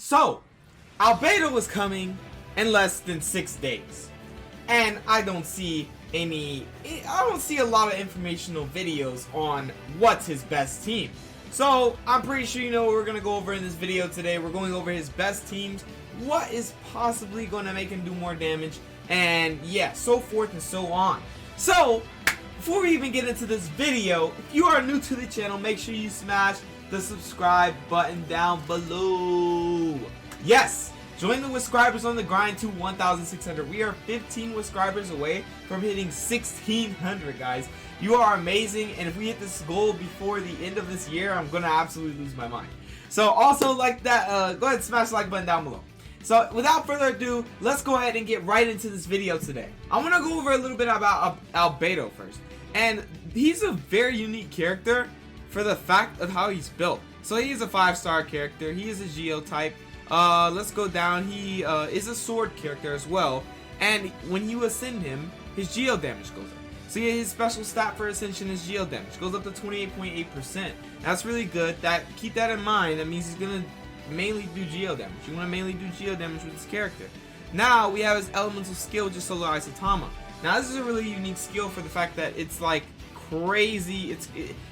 So, Albedo is coming in less than 6 days. And I don't see a lot of informational videos on what's his best team. So, I'm pretty sure you know what we're going to go over in this video today. We're going over his best teams, what is possibly going to make him do more damage, and yeah, so forth and so on. So, before we even get into this video, if you are new to the channel, make sure you smash the subscribe button down below. Yes, join the subscribers on the grind to 1,600. We are 15 subscribers away from hitting 1,600, guys. You are amazing, and if we hit this goal before the end of this year, I'm gonna absolutely lose my mind. So also, like that, go ahead and smash the like button down below. So without further ado, let's go ahead and get right into this video today. I want to go over a little bit about Albedo first, and he's a very unique character for the fact of how he's built. So he is a 5-star character. He is a Geo type. Let's go down. He is a sword character as well, and when you ascend him, his Geo damage goes up. So yeah, his special stat for ascension is Geo damage goes up to 28.8%. That's really good. Keep that in mind. That means he's gonna mainly do Geo damage. You want to mainly do Geo damage with this character. Now we have his elemental skill, which is Solar Isotama. Now this is a really unique skill for the fact that it's like crazy.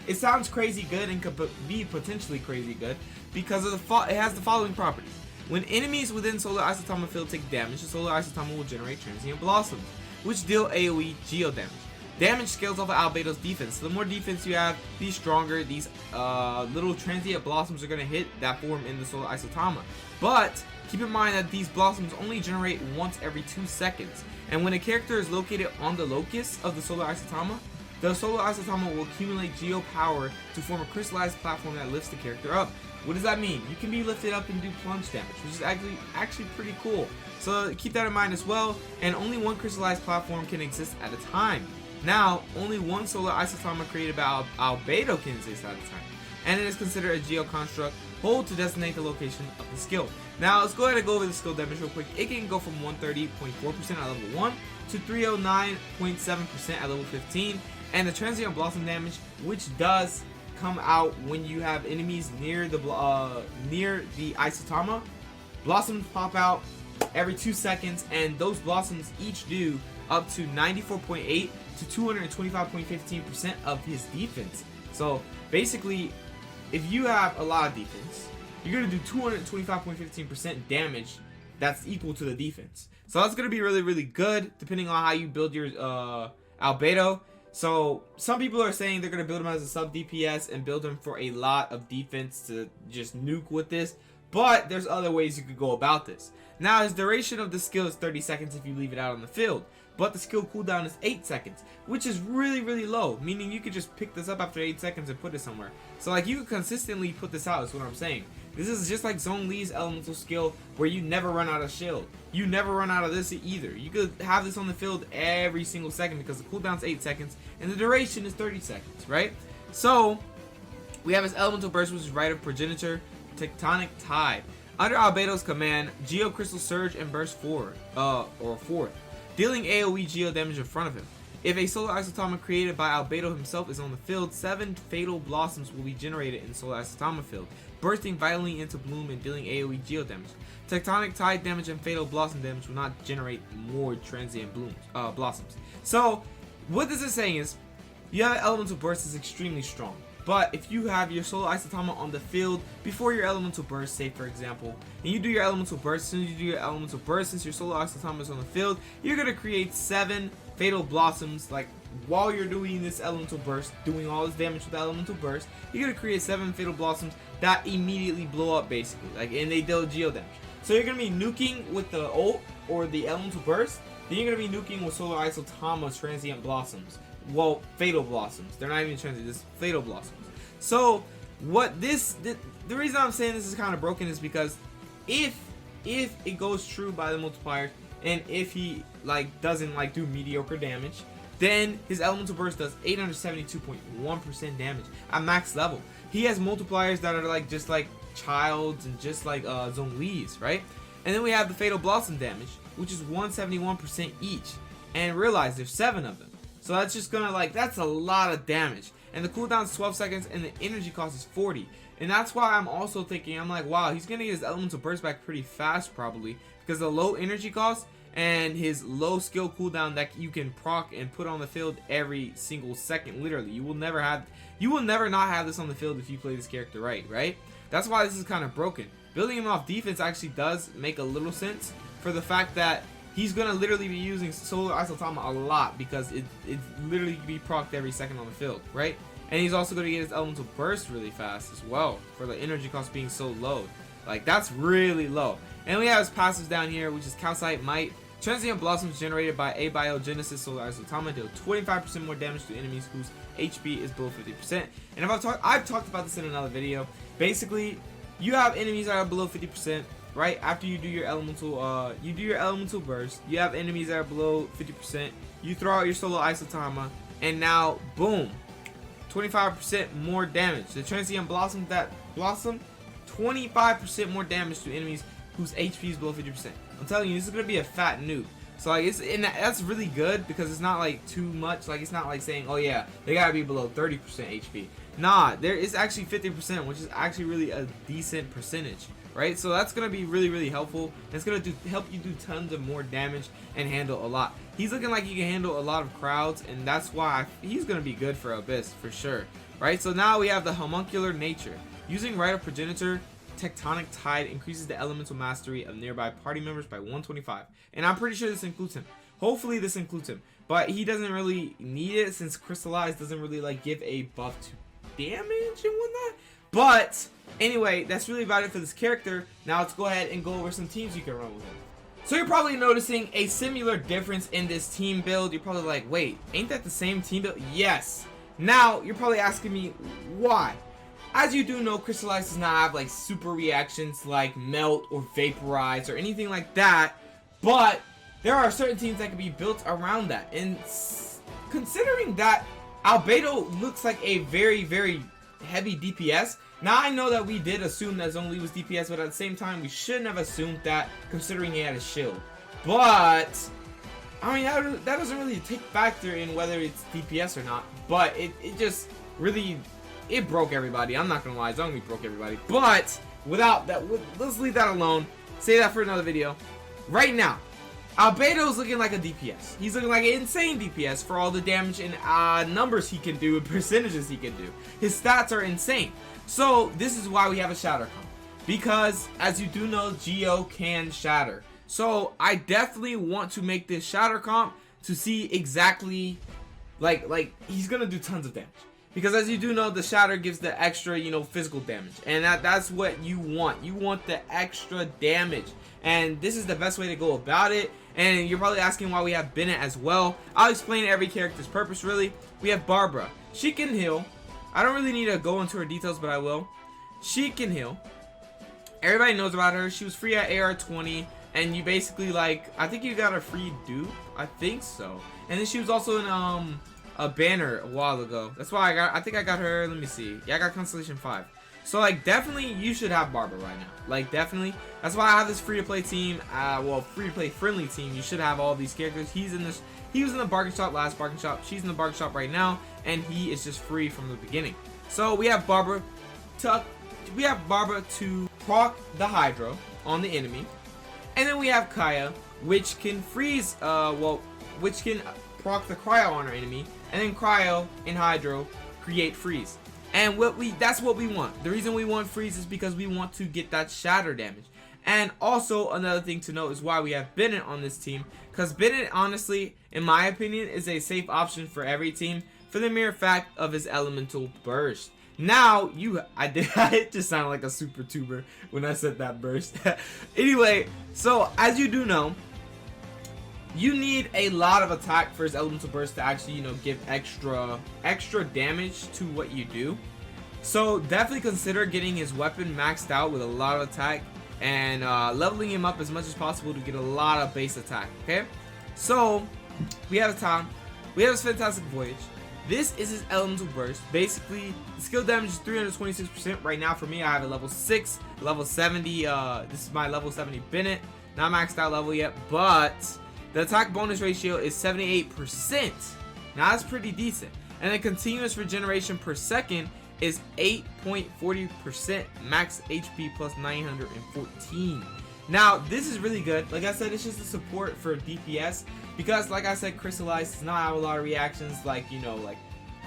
It sounds crazy good and could be potentially crazy good because of it has the following properties. When enemies within Solar Isotama field take damage, the Solar Isotama will generate transient blossoms, which deal AoE Geo damage. Damage scales off of Albedo's defense. So the more defense you have, the stronger these little transient blossoms are going to hit that form in the Solar Isotama. But keep in mind that these blossoms only generate once every 2 seconds. And when a character is located on the locus of the Solar Isotama, the Solar Isotama will accumulate Geo power to form a crystallized platform that lifts the character up. What does that mean? You can be lifted up and do plunge damage, which is actually pretty cool. So keep that in mind as well. And only one crystallized platform can exist at a time. Now, only one Solar Isotama created by Albedo can exist at a time, and it is considered a Geo construct. Hold to designate the location of the skill. Now, let's go ahead and go over the skill damage real quick. It can go from 130.4% at level 1 to 309.7% at level 15, and the transient blossom damage, which does come out when you have enemies near the Isotama. Blossoms pop out every 2 seconds, and those blossoms each do up to 94.8 to 225.15% of his defense. So basically, if you have a lot of defense, you're gonna do 225.15% damage. That's equal to the defense. So that's gonna be really, really good depending on how you build your Albedo. So some people are saying they're gonna build him as a sub DPS and build him for a lot of defense to just nuke with this. But there's other ways you could go about this. Now, his duration of the skill is 30 seconds if you leave it out on the field. But the skill cooldown is 8 seconds, which is really, really low. Meaning you could just pick this up after 8 seconds and put it somewhere. So like you could consistently put this out is what I'm saying. This is just like Zone Lee's elemental skill where you never run out of shield. You never run out of this either. You could have this on the field every single second because the cooldown is 8 seconds and the duration is 30 seconds, right? So we have his elemental burst, which is Rite of Progenitor, Tectonic Tide. Under Albedo's command, Geo Crystal Surge and Burst forward, dealing AoE Geo damage in front of him. If a Solar Isotama created by Albedo himself is on the field, 7 Fatal Blossoms will be generated in the Solar Isotama field, bursting violently into bloom and dealing AoE Geo damage. Tectonic Tide damage and Fatal Blossom damage will not generate more transient blossoms. So, what this is saying is, you have Elemental Burst is extremely strong. But if you have your Solar Isotama on the field before your Elemental Burst, say for example, and you do your Elemental Burst, as soon as you do your Elemental Burst, since your Solar Isotama is on the field, you're going to create 7 Fatal Blossoms, like while you're doing this Elemental Burst, doing all this damage with the Elemental Burst, you're going to create 7 Fatal Blossoms that immediately blow up basically, like, and they deal Geo damage. So you're going to be nuking with the ult or the Elemental Burst, then you're going to be nuking with Solar Isotama Transient Blossoms. Well, Fatal Blossoms. They're not even transient, just Fatal Blossoms. So what the reason I'm saying this is kind of broken is because if it goes true by the multipliers and if he like doesn't like do mediocre damage, then his elemental burst does 872.1% damage at max level. He has multipliers that are like just like Child's and just like Zone Lee's, right? And then we have the Fatal Blossom damage, which is 171% each. And realize there's 7 of them. So that's just gonna like, that's a lot of damage. and the cooldown is 12 seconds, and the energy cost is 40. And that's why I'm also thinking, I'm like, wow, he's gonna get his elemental burst back pretty fast probably, because the low energy cost and his low skill cooldown that you can proc and put on the field every single second. Literally, you will never not have this on the field if you play this character right? That's why this is kind of broken. Building him off defense actually does make a little sense for the fact that he's gonna literally be using Solar Isotama a lot, because it literally can be procced every second on the field, right? And he's also gonna get his elemental burst really fast as well, for the energy cost being so low. Like, that's really low. And we have his passives down here, which is Calcite Might. Transient Blossoms generated by Abiogenesis Solar Isotama deal 25% more damage to enemies whose HP is below 50%. And I've talked about this in another video. Basically, you have enemies that are below 50%, right? After you do your elemental burst, you have enemies that are below 50%. You throw out your Solar Isotama, and now, boom, 25% more damage. The Transient Blossom, 25% more damage to enemies whose HP is below 50%. I'm telling you, this is gonna be a fat nuke. So like, that's really good, because it's not like too much. Like, it's not like saying, oh yeah, they gotta be below 30% HP. Nah, there is actually 50%, which is actually really a decent percentage, right? So that's gonna be really helpful. It's gonna help you do tons of more damage and handle a lot. He's looking like he can handle a lot of crowds, and that's why he's gonna be good for Abyss for sure, right? So now we have the Homuncular Nature. Using Rite of Progenitor, Tectonic Tide increases the elemental mastery of nearby party members by 125, and I'm pretty sure this includes him. Hopefully this includes him, but he doesn't really need it, since Crystallize doesn't really like give a buff to damage and whatnot. But anyway, that's really about it for this character. Now let's go ahead and go over some teams you can run with him. So you're probably noticing a similar difference in this team build. You're probably like, wait, ain't that the same team build? Yes. Now you're probably asking me why. As you do know, Crystallize does not have like super reactions like Melt or Vaporize or anything like that, but there are certain teams that can be built around that. And considering that Albedo looks like a very heavy DPS, now I know that we did assume that Zhongli was DPS, but at the same time we shouldn't have assumed that, considering he had a shield. But I mean, that doesn't really take factor in whether it's DPS or not, but it just really, it broke everybody. I'm not gonna lie, Zhongli broke everybody. But without that, let's leave that alone. Save that for another video. Right now, Albedo's looking like a DPS. He's looking like an insane DPS for all the damage and numbers he can do and percentages he can do. His stats are insane. So this is why we have a Shatter comp, because as you do know, Geo can Shatter. So I definitely want to make this Shatter comp to see exactly, like he's gonna do tons of damage. Because as you do know, the Shatter gives the extra, physical damage. And that's what you want. You want the extra damage. And this is the best way to go about it. And you're probably asking why we have Bennett as well. I'll explain every character's purpose, really. We have Barbara. She can heal. I don't really need to go into her details, but I will. She can heal. Everybody knows about her. She was free at AR-20. And you basically, I think you got a free dupe. I think so. And then she was also in, a banner a while ago. That's why I think I got her. Let me see. Yeah, I got Constellation 5. So definitely you should have Barbara right now. Definitely. That's why I have this free-to-play team. Well, free-to-play friendly team. You should have all these characters. He was in the bargain shop last bargain shop. She's in the bargain shop right now, and he is just free from the beginning. So we have Barbara to proc the Hydro on the enemy, and then we have Kaya, which can freeze. Which can proc the Cryo on our enemy, and then Cryo and Hydro create freeze. And that's what we want. The reason we want freeze is because we want to get that Shatter damage. And also another thing to note is why we have Bennett on this team, because Bennett, honestly, in my opinion, is a safe option for every team for the mere fact of his elemental burst. Now I just sounded like a super tuber when I said that burst. Anyway, so as you do know, you need a lot of attack for his elemental burst to actually, give extra damage to what you do. So definitely consider getting his weapon maxed out with a lot of attack and leveling him up as much as possible to get a lot of base attack. Okay, so we have a time. We have his Fantastic Voyage. This is his elemental burst. Basically, the skill damage is 326%. Right now for me, I have a level 6, level 70. This is my level 70 Bennett. Not maxed out level yet, but the attack bonus ratio is 78%. Now that's pretty decent. And then continuous regeneration per second is 8.40%, max HP plus 914. Now, this is really good. Like I said, it's just a support for DPS because, like I said, Crystallize does not have a lot of reactions like, you know, like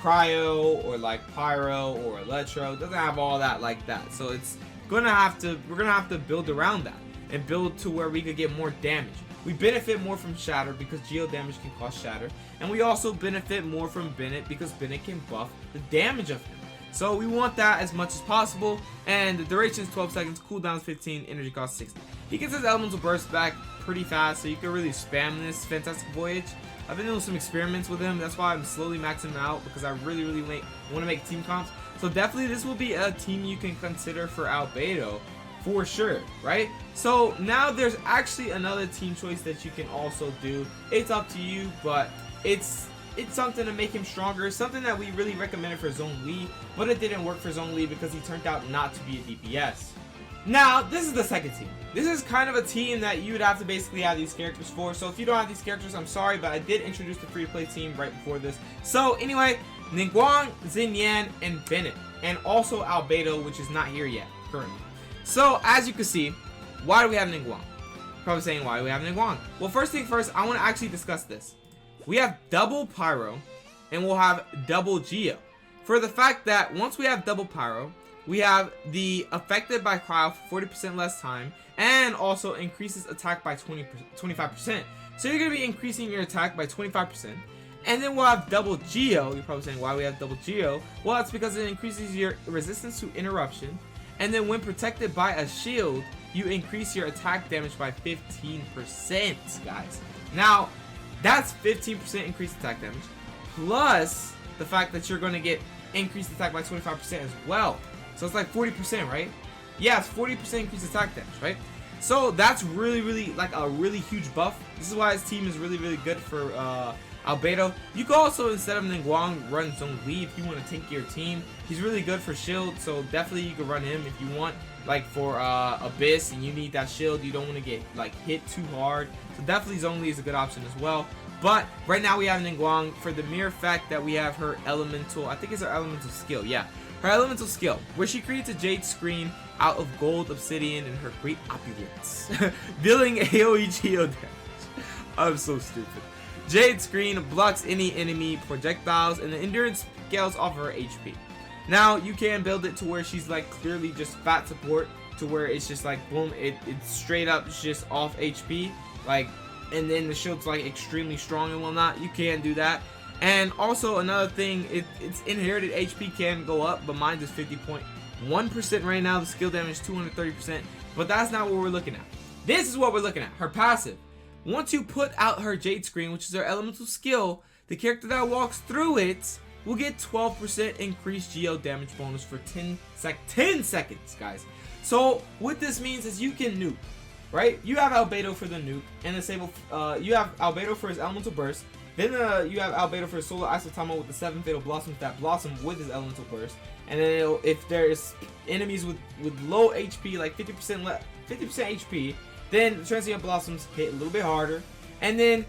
Cryo or like Pyro or Electro. It doesn't have all that like that. So it's we're gonna have to build around that and build to where we could get more damage. We benefit more from Shatter because geo damage can cause Shatter, and we also benefit more from Bennett because Bennett can buff the damage of him. So we want that as much as possible, and the duration is 12 seconds, cooldown is 15, energy cost 60. He gets his elemental burst back pretty fast, so you can really spam this Fantastic Voyage. I've been doing some experiments with him, that's why I'm slowly maxing him out, because I really want to make team comps. So definitely this will be a team you can consider for Albedo, for sure, right? So now there's actually another team choice that you can also do. It's up to you, but it's something to make him stronger. It's something that we really recommended for Zhongli, but it didn't work for Zhongli because he turned out not to be a DPS. Now, this is the second team. This is kind of a team that you would have to basically have these characters for. So if you don't have these characters, I'm sorry, but I did introduce the free-to-play team right before this. So anyway, Ningguang, Xinyan, and Bennett, and also Albedo, which is not here yet currently. So as you can see, why do we have Ningguang? Probably saying, why do we have Ningguang? Well, first thing first, I want to actually discuss this. We have double Pyro, and we'll have double Geo. For the fact that once we have double Pyro, we have the affected by cryo for 40% less time, and also increases attack by 25%. So you're going to be increasing your attack by 25%. And then we'll have double Geo. You're probably saying, why we have double Geo? Well, it's because it increases your resistance to interruption. And then when protected by a shield, you increase your attack damage by 15%, guys. Now, that's 15% increased attack damage, plus the fact that you're going to get increased attack by 25% as well. So it's like 40%, right? Yeah, it's 40% increased attack damage, right? So that's really like a really huge buff. This is why his team is really good for Albedo. You could also, instead of Ningguang, run Zhongli if you want to tank your team. He's really good for shield, so definitely you could run him if you want. Like for Abyss and you need that shield, you don't want to get like hit too hard. So definitely Zhongli is a good option as well. But right now we have Ningguang for the mere fact that we have her elemental, I think it's her elemental skill, yeah. Her elemental skill, where she creates a jade screen out of gold, obsidian, and her great opulence. Dealing AoE geo damage. I'm so stupid. Jade screen blocks any enemy projectiles, and the endurance scales off of her HP. Now, you can build it to where she's like clearly just fat support, to where it's just like boom, it's straight up just off HP, like, and then the shield's like extremely strong and whatnot. You can do that. And also another thing, its inherited HP can go up, but mine is 50.1% right now. The skill damage is 230%, but that's not what we're looking at. This is what we're looking at, her passive. Once you put out her jade screen, which is her elemental skill, the character that walks through it will get 12% increased geo damage bonus for 10 seconds, guys. So what this means is you can nuke, right? You have Albedo for the nuke, and disable. You have Albedo for his elemental burst. Then you have Albedo for his Solar Isotama with the 7 Fatal Blossoms that blossom with his elemental burst. And then if there's enemies with low HP, like 50% HP, then the Transient Blossoms hit a little bit harder. And then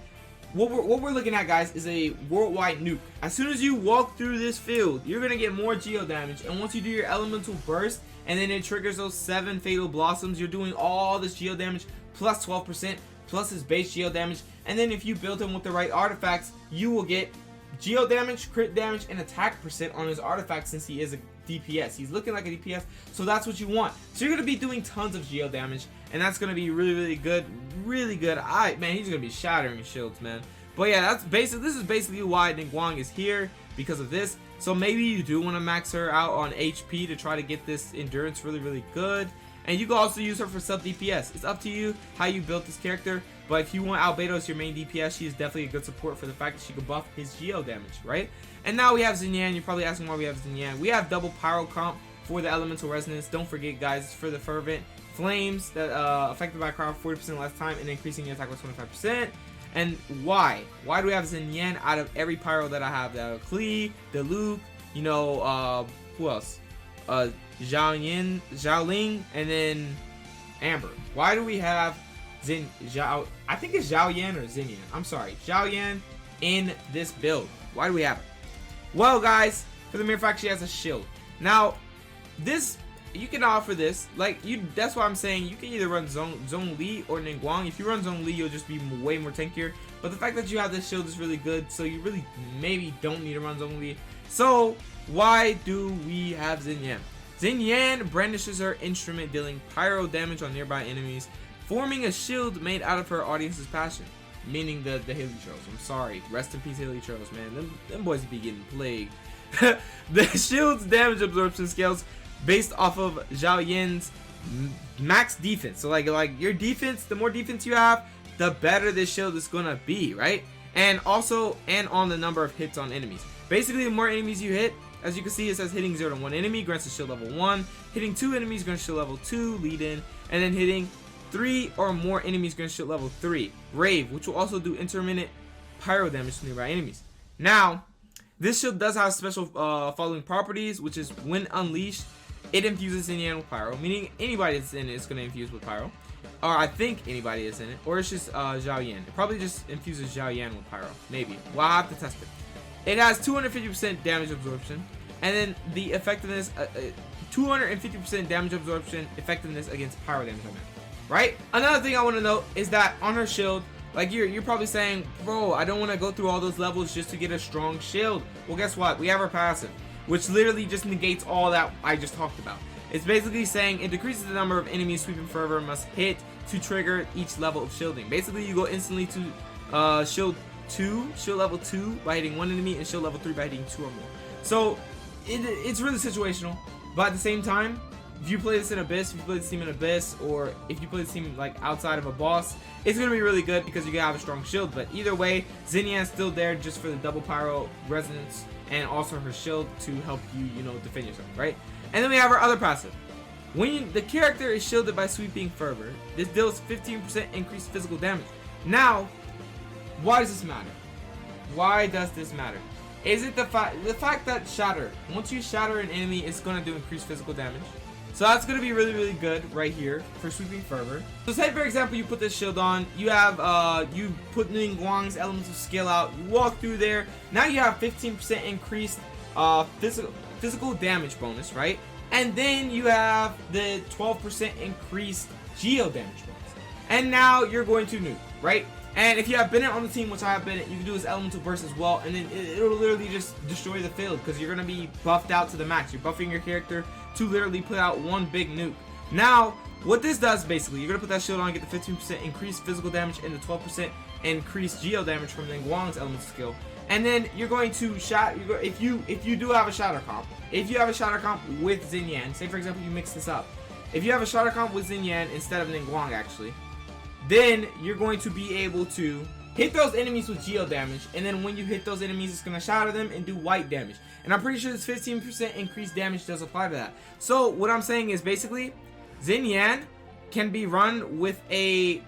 what we're looking at, guys, is a worldwide nuke. As soon as you walk through this field, you're going to get more geo damage. And once you do your elemental burst, and then it triggers those 7 Fatal Blossoms, you're doing all this geo damage plus 12%, plus his base geo damage. And then if you build him with the right artifacts, you will get geo damage, crit damage, and attack percent on his artifacts since he is a DPS. He's looking like a DPS, so that's what you want. So you're going to be doing tons of geo damage, and that's going to be really good. Man, he's going to be shattering shields, man. But yeah, this is basically why Ningguang is here, because of this. So maybe you do want to max her out on HP to try to get this endurance really good. And you can also use her for sub DPS. It's up to you how you build this character. But if you want Albedo as your main DPS, she is definitely a good support for the fact that she can buff his geo damage, right? And now we have Xinyan. You're probably asking why we have Xinyan. We have double pyro comp for the elemental resonance. Don't forget, guys, it's for the fervent flames that affected by crowd 40% less time and increasing your attack by 25%. And why? Why do we have Xinyan out of every pyro that I have? The Klee, the Luke, you know, who else? Xiaoling, and then Amber. Why do we have I think it's Xiaoyan or Xinyan. I'm sorry, Xiaoyan in this build. Why do we have it? Well, guys, for the mere fact she has a shield. Now, this, you can offer this, like, that's why I'm saying you can either run Zhong Li or Ningguang. If you run Zhong Li, you'll just be way more tankier. But the fact that you have this shield is really good, so you really maybe don't need to run Zhong Li. So, why do we have Xinyan? Xinyan brandishes her instrument, dealing pyro damage on nearby enemies, forming a shield made out of her audience's passion. Meaning the Heliotros. I'm sorry. Rest in peace, Heliotros, man. Them boys be getting plagued. The shield's damage absorption scales based off of Zhao Yin's max defense. So like your defense, the more defense you have, the better this shield is gonna be, right? And also, and on the number of hits on enemies. Basically, the more enemies you hit, as you can see, it says hitting 0 to 1 enemy grants a shield level 1, hitting 2 enemies grants shield level 2, lead in, and then hitting 3 or more enemies grants shield level 3, Rave, which will also do intermittent pyro damage to nearby enemies. Now, this shield does have special following properties, which is when unleashed, it infuses Xinyan with pyro, meaning anybody that's in it is going to infuse with pyro. Or I think anybody is in it, or it's just Zhao Yan. It probably just infuses Zhao Yan with pyro, maybe. Well, I'll have to test it. It has 250% damage absorption, and then the effectiveness, 250% damage absorption effectiveness against pyro damage on that. Right? Another thing I want to note is that on her shield, like you're probably saying, bro, I don't want to go through all those levels just to get a strong shield. Well, guess what? We have her passive, which literally just negates all that I just talked about. It's basically saying it decreases the number of enemies sweeping fervor must hit to trigger each level of shielding. Basically, you go instantly to shield level 2 by hitting 1 enemy, and shield level 3 by hitting 2 or more. So it's really situational, but at the same time, if you play this in Abyss, if you play this team in Abyss, or if you play this team like outside of a boss, it's going to be really good because you have a strong shield. But either way, Xinyan's still there just for the double pyro resonance and also her shield to help you, defend yourself, right? And then we have our other passive. When the character is shielded by sweeping fervor, this deals 15% increased physical damage. Now, why does this matter? Why does this matter? Is it the fact that Shatter, once you shatter an enemy, it's going to do increased physical damage? So that's going to be really, really good right here for sweeping fervor. So say, for example, you put this shield on, you have, you put Ningguang's elemental skill out, you walk through there, now you have 15% increased physical damage bonus, right? And then you have the 12% increased geo damage bonus. And now you're going to nuke, right? And if you have Bennett on the team, which I have Bennett, you can do his elemental burst as well, and then it'll literally just destroy the field because you're going to be buffed out to the max. You're buffing your character to literally put out one big nuke. Now, what this does basically, you're going to put that shield on, get the 15% increased physical damage and the 12% increased geo damage from Ningguang's elemental skill. And then you're going to if you do have a shatter comp, if you have a shatter comp with Xinyan, say for example you mix this up. If you have a shatter comp with Xinyan instead of Ningguang actually, then you're going to be able to hit those enemies with geo damage, and then when you hit those enemies, it's going to shatter them and do white damage. And I'm pretty sure this 15% increased damage does apply to that. So what I'm saying is basically, Xinyan can be run with a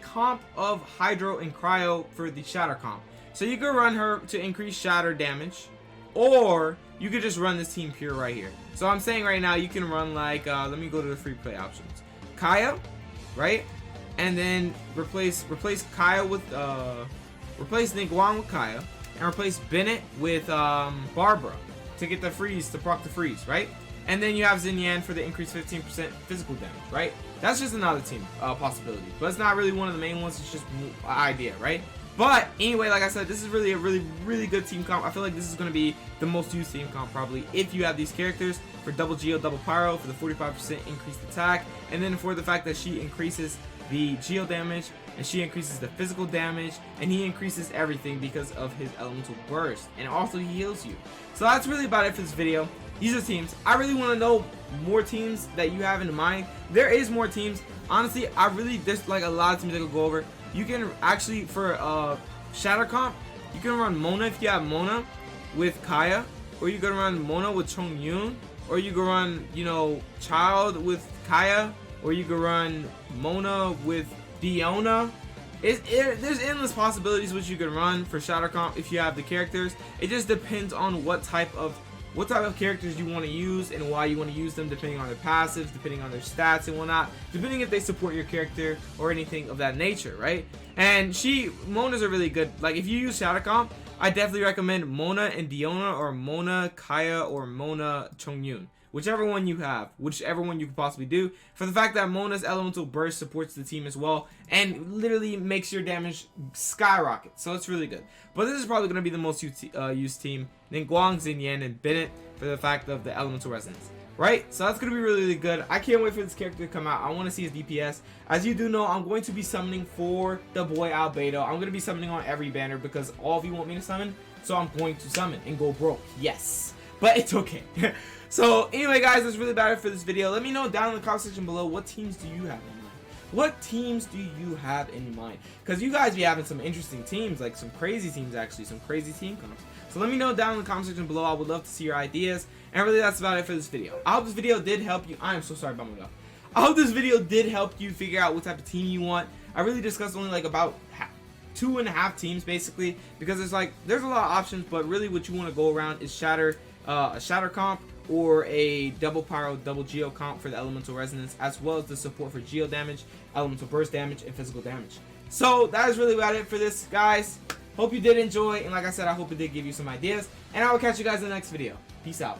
comp of Hydro and Cryo for the Shatter comp. So you could run her to increase Shatter damage, or you could just run this team pure right here. So I'm saying right now you can run like, let me go to the free play options. Kaya, right? And then replace Kaya with replace Ningguang with Kaya, and replace Bennett with Barbara to get the freeze, to proc the freeze, right? And then you have Xinyan for the increased 15% physical damage, right? That's just another team possibility, but it's not really one of the main ones. It's just an idea, right? But anyway, like I said, this is really a really good team comp. I feel like this is going to be the most used team comp probably if you have these characters for double geo, double pyro, for the 45% increased attack, and then for the fact that she increases the geo damage and she increases the physical damage, and he increases everything because of his elemental burst, and also he heals you. So that's really about it for this video. These are teams. I really want to know more teams that you have in mind. There is more teams. Honestly, there's like a lot of teams that could go over. You can actually, for Shatter comp, you can run Mona if you have Mona with Kaya, or you can run Mona with Chong Yun, or you can run, Child with Kaya, or you can run Mona with Diona. There's endless possibilities which you can run for Shatter comp if you have the characters. It just depends on what type of characters you want to use and why you want to use them, depending on their passives, depending on their stats and whatnot, depending if they support your character or anything of that nature, right? And Monas are really good. Like if you use Shatter comp, I definitely recommend Mona and Diona, or Mona Kaya, or Mona Chongyun. Whichever one you have, whichever one you could possibly do, for the fact that Mona's Elemental Burst supports the team as well, and literally makes your damage skyrocket, so it's really good. But this is probably going to be the most used team. Then Guang, Xinyan, and Bennett for the fact of the Elemental Resonance. Right? So that's going to be really, really good. I can't wait for this character to come out. I want to see his DPS. As you do know, I'm going to be summoning for the boy Albedo. I'm going to be summoning on every banner because all of you want me to summon, so I'm going to summon and go broke. Yes. But it's okay. So anyway, guys, that's really about it for this video. Let me know down in the comment section below, what teams do you have in mind? What teams do you have in mind? Because you guys be having some interesting teams, like some crazy teams actually, some crazy team comps. So let me know down in the comment section below. I would love to see your ideas. And really, that's about it for this video. I hope this video did help you. I am so sorry about my mouth. I hope this video did help you figure out what type of team you want. I really discussed only like about 2.5 teams basically, because there's a lot of options, but really what you want to go around is Shatter, a Shatter comp, or a double pyro, double geo comp for the elemental resonance, as well as the support for geo damage, elemental burst damage, and physical damage. So that is really about it for this, guys. Hope you did enjoy, and like I said, I hope it did give you some ideas, and I will catch you guys in the next video. Peace out.